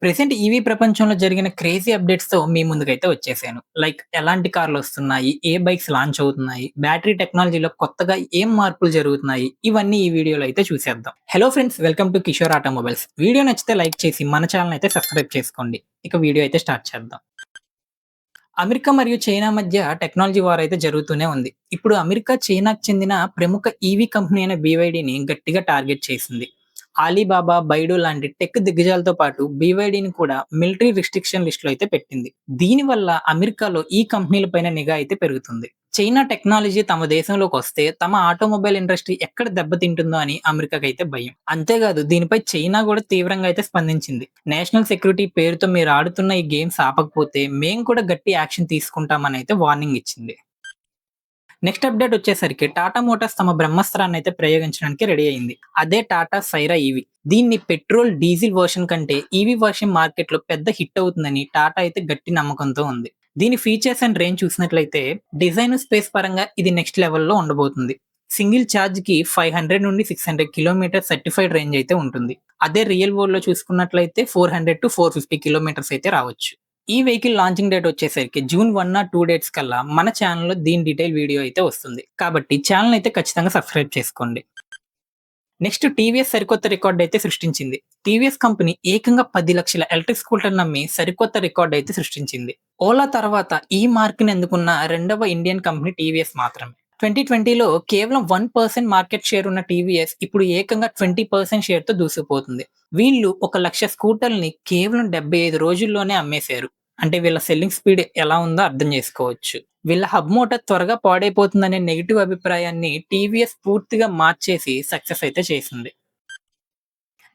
Present EV ప్రపంచంలో జరిగిన crazy అప్‌డేట్స్‌తో మీ ముందుకైతే వచ్చేసాను. లైక్ ఎలాంటి కార్‌లొస్తున్నాయి? ఏ బైక్స్ లాంచ్ అవుతున్నాయి? బ్యాటరీ టెక్నాలజీలో కొత్తగా ఏం మార్పులు జరుగుతున్నాయి? ఇవన్నీ ఈ వీడియోలో అయితే చూసేద్దాం. Hello friends, welcome to Kishore automobiles. Video నచ్చితే లైక్ చేసి మన ఛానెల్‌ని అయితే సబ్స్క్రైబ్ చేసుకోండి. ఇక వీడియో అయితే స్టార్ట్ చేద్దాం. అమెరికా మరియు చైనా మధ్య టెక్నాలజీ వార్ అయితే జరుగుతూనే ఉంది. ఇప్పుడు అమెరికా, చైనాకు చెందిన ప్రముఖ ఈవీ కంపెనీ అయిన బీవైడీని గట్టిగా టార్గెట్ చేసింది. ఆలీబాబా, బైడు లాంటి టెక్ దిగ్గజాలతో పాటు బీవైడీని కూడా మిలిటరీ రిస్ట్రిక్షన్ లిస్ట్‌లో అయితే పెట్టింది. దీనివల్ల అమెరికాలో ఈ కంపెనీల పైన నిఘా అయితే పెరుగుతుంది. చైనా టెక్నాలజీ తమ దేశంలోకొస్తే తమ ఆటోమొబైల్ ఇండస్ట్రీ ఎక్కడ దెబ్బతింటుందో అని అమెరికాకైతే భయం. అంతేకాదు దీనిపై చైనా కూడా తీవ్రంగా అయితే స్పందించింది. నేషనల్ సెక్యూరిటీ పేరుతో మీరు ఆడుతున్న ఈ గేమ్స్ ఆపకపోతే మేము కూడా గట్టి యాక్షన్ తీసుకుంటామని అయితే వార్నింగ్ ఇచ్చింది. నెక్స్ట్ అప్డేట్ వచ్చేసరికి టాటా మోటార్స్ తమ బ్రహ్మాస్త్రాన్ని అయితే ప్రయోగించడానికి రెడీ అయింది. అదే టాటా సైరా ఈవీ. దీన్ని పెట్రోల్, డీజిల్ వర్షన్ కంటే ఈవీ వర్షన్ మార్కెట్‌లో పెద్ద హిట్ అవుతుందని టాటా అయితే గట్టి నమ్మకంతో ఉంది. దీని ఫీచర్స్ అండ్ రేంజ్ చూసినట్లయితే డిజైన్, స్పేస్ పరంగా ఇది నెక్స్ట్ లెవెల్‌లో ఉండబోతుంది. సింగిల్ ఛార్జ్‌కి 500 నుండి 600 కిలోమీటర్స్ సర్టిఫైడ్ రేంజ్ అయితే ఉంటుంది. అదే రియల్ వరల్డ్‌లో చూసుకున్నట్లయితే 400-450 కిలోమీటర్స్ అయితే రావచ్చు. ఈ వెహికల్ లాంచింగ్ డేట్ వచ్చేసరికి జూన్ 1 ఆర్ 2 డేట్స్ కల్లా మన ఛానెల్‌లో దీని డీటెయిల్ వీడియో అయితే వస్తుంది. కాబట్టి ఛానెల్ అయితే ఖచ్చితంగా సబ్స్క్రైబ్ చేసుకోండి. నెక్స్ట్ టీవీఎస్ సరికొత్త రికార్డ్ అయితే సృష్టించింది. టీవీఎస్ కంపెనీ ఏకంగా 10 లక్షల ఎలక్ట్రిక్ స్కూటర్‌ని అమ్మి సరికొత్త రికార్డ్ అయితే సృష్టించింది. ఓలా తర్వాత ఈ మార్క్‌ని అందుకున్న రెండవ ఇండియన్ కంపెనీ టీవీఎస్ మాత్రమే. 2020లో కేవలం 1% మార్కెట్ షేర్ ఉన్న టీవీఎస్ ఇప్పుడు ఏకంగా 20% షేర్‌తో దూసుకుపోతుంది. వీళ్ళు 1,00,000 స్కూటర్‌లని కేవలం 75 రోజుల్లోనే అమ్మేశారు. అంటే వీళ్ళ సెల్లింగ్ స్పీడ్ ఎలా ఉందో అర్థం చేసుకోవచ్చు. వీళ్ళ హబ్ మోటార్ త్వరగా పాడైపోతుందనే నెగెటివ్ అభిప్రాయాన్ని టీవీఎస్ పూర్తిగా మార్చేసి సక్సెస్ అయితే చేసింది.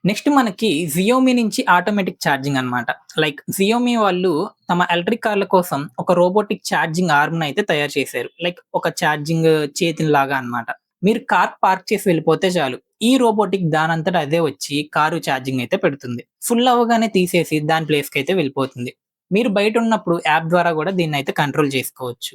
నెక్స్ట్ మనకి జియోమీ నుంచి ఆటోమేటిక్ ఛార్జింగ్ అన్నమాట. లైక్ జియోమీ వాళ్ళు తమ ఎలక్ట్రిక్ కార్ల కోసం ఒక రోబోటిక్ ఛార్జింగ్ ఆర్మ్‌ని అయితే తయారు చేశారు. లైక్ ఒక ఛార్జింగ్ చేతిలాగా అన్నమాట. మీరు కార్ పార్క్ చేసి వెళ్ళిపోతే చాలు. ఈ రోబోటిక్ దానంతట అదే వచ్చి కారు ఛార్జింగ్ అయితే పెడుతుంది. ఫుల్ అవ్వగానే తీసేసి దాని ప్లేస్‌కైతే వెళ్ళిపోతుంది. మీరు బయట ఉన్నప్పుడు యాప్ ద్వారా కూడా దీన్నైతే కంట్రోల్ చేసుకోవచ్చు.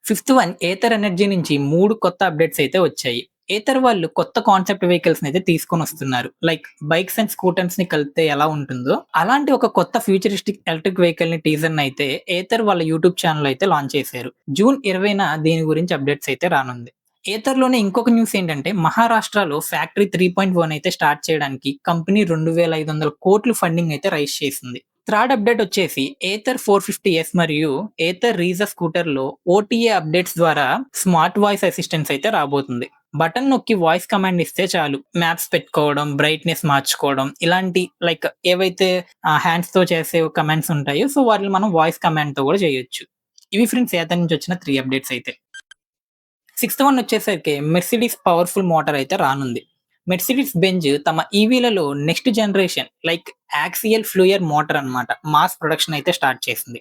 ఫిఫ్త్ వన్ ఏథర్ ఎనర్జీ నుంచి 3 కొత్త అప్డేట్స్ అయితే వచ్చాయి. ఏథర్ వాళ్ళు కొత్త కాన్సెప్ట్ వెహికల్స్‌ని అయితే తీసుకొనొస్తున్నారు. లైక్ బైక్స్ అండ్ స్కూటర్స్‌ని కలిపితే ఎలా ఉంటుందో, అలాంటి ఒక కొత్త ఫ్యూచరిస్టిక్ ఎలక్ట్రిక్ వెహికల్‌ని టీజర్‌ని అయితే ఏథర్ వాళ్ళ యూట్యూబ్ ఛానెల్‌లో అయితే లాంచ్ చేశారు. జూన్ 20న దీని గురించి అప్డేట్స్ అయితే రానుంది. ఏథర్‌లోనే ఇంకొక న్యూస్ ఏంటంటే మహారాష్ట్రలో ఫ్యాక్టరీ 3.1 అయితే స్టార్ట్ చేయడానికి కంపెనీ 2,500 కోట్లు ఫండింగ్ అయితే రైజ్ చేసింది. థర్డ్ అప్డేట్ వచ్చేసి ఏథర్ 450S మరియు ఏథర్ రీజా స్కూటర్‌లో ఓటీఏ అప్డేట్స్ ద్వారా స్మార్ట్ వాయిస్ అసిస్టెన్స్ అయితే రాబోతుంది. బటన్ నొక్కి వాయిస్ కమాండ్ ఇస్తే చాలు మ్యాప్స్ పెట్టుకోవడం, బ్రైట్‌నెస్ మార్చుకోవడం ఇలాంటి లైక్ ఏవైతే హ్యాండ్స్‌తో చేసే కమాండ్స్ ఉంటాయో సో వాటిని మనం వాయిస్ కమాండ్‌తో కూడా చేయొచ్చు. ఇవి ఫ్రెండ్స్ ఏథర్ నుంచి వచ్చిన 3 అప్డేట్స్ అయితే. సిక్స్త్ వన్ వచ్చేసరికి మెర్సిడీస్ పవర్‌ఫుల్ మోటార్ అయితే రానుంది. మెర్సిడీస్ బెంజ్ తమ ఈవీలలో నెక్స్ట్ జనరేషన్ లైక్ యాక్సియల్ ఫ్లూయర్ మోటార్ అన్నమాట మాస్ ప్రొడక్షన్ అయితే స్టార్ట్ చేసింది.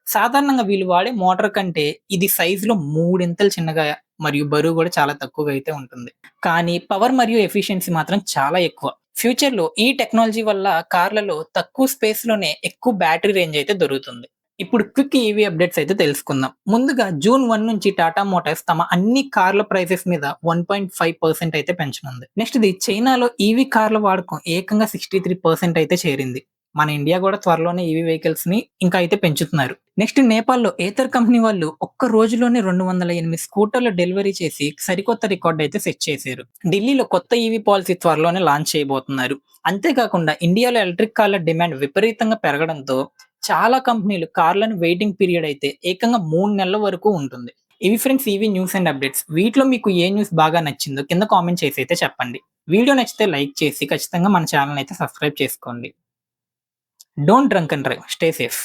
సాధారణంగా వీళ్ళు వాడే మోటార్ కంటే ఇది సైజులో మూడింతలు చిన్నగా మరియు బరువు కూడా చాలా తక్కువగా అయితే ఉంటుంది. కానీ పవర్ మరియు ఎఫిషియన్సీ మాత్రం చాలా ఎక్కువ. ఫ్యూచర్‌లో ఈ టెక్నాలజీ వల్ల కార్లలో తక్కువ స్పేస్‌లోనే ఎక్కువ బ్యాటరీ రేంజ్ అయితే దొరుకుతుంది. ఇప్పుడు క్విక్ ఈవీ అప్డేట్స్ అయితే తెలుసుకుందాం. ముందుగా జూన్ 1 నుంచి టాటా మోటార్స్ తమ అన్ని కార్ల ప్రైసెస్ మీద 1.5% అయితే పెంచనుంది. నెక్స్ట్‌ది చైనాలో ఈవీ కార్ల వాడకం ఏకంగా 63% అయితే చేరింది. మన ఇండియా కూడా త్వరలోనే ఈవీ వెహికల్స్‌ని ఇంకా అయితే పెంచుతున్నారు. నెక్స్ట్ నేపాల్‌లో ఏథర్ కంపెనీ వాళ్ళు ఒక్క రోజులోనే 208 స్కూటర్లు డెలివరీ చేసి సరికొత్త రికార్డ్ అయితే సెట్ చేశారు. ఢిల్లీలో కొత్త ఈవీ పాలసీ త్వరలోనే లాంచ్ చేయబోతున్నారు. అంతేకాకుండా ఇండియాలో ఎలక్ట్రిక్ కార్ల డిమాండ్ విపరీతంగా పెరగడంతో చాలా కంపెనీలు కార్లను వెయిటింగ్ పీరియడ్ అయితే ఏకంగా 3 నెలల వరకు ఉంటుంది. ఇవి friends EV news and updates. వీటిలో మీకు ఏ న్యూస్ బాగా నచ్చిందో కింద కామెంట్ చేసి అయితే చెప్పండి. వీడియో నచ్చితే లైక్ చేసి ఖచ్చితంగా మన ఛానెల్‌ని అయితే సబ్స్క్రైబ్ చేసుకోండి. Don't drunk and drive. Stay safe.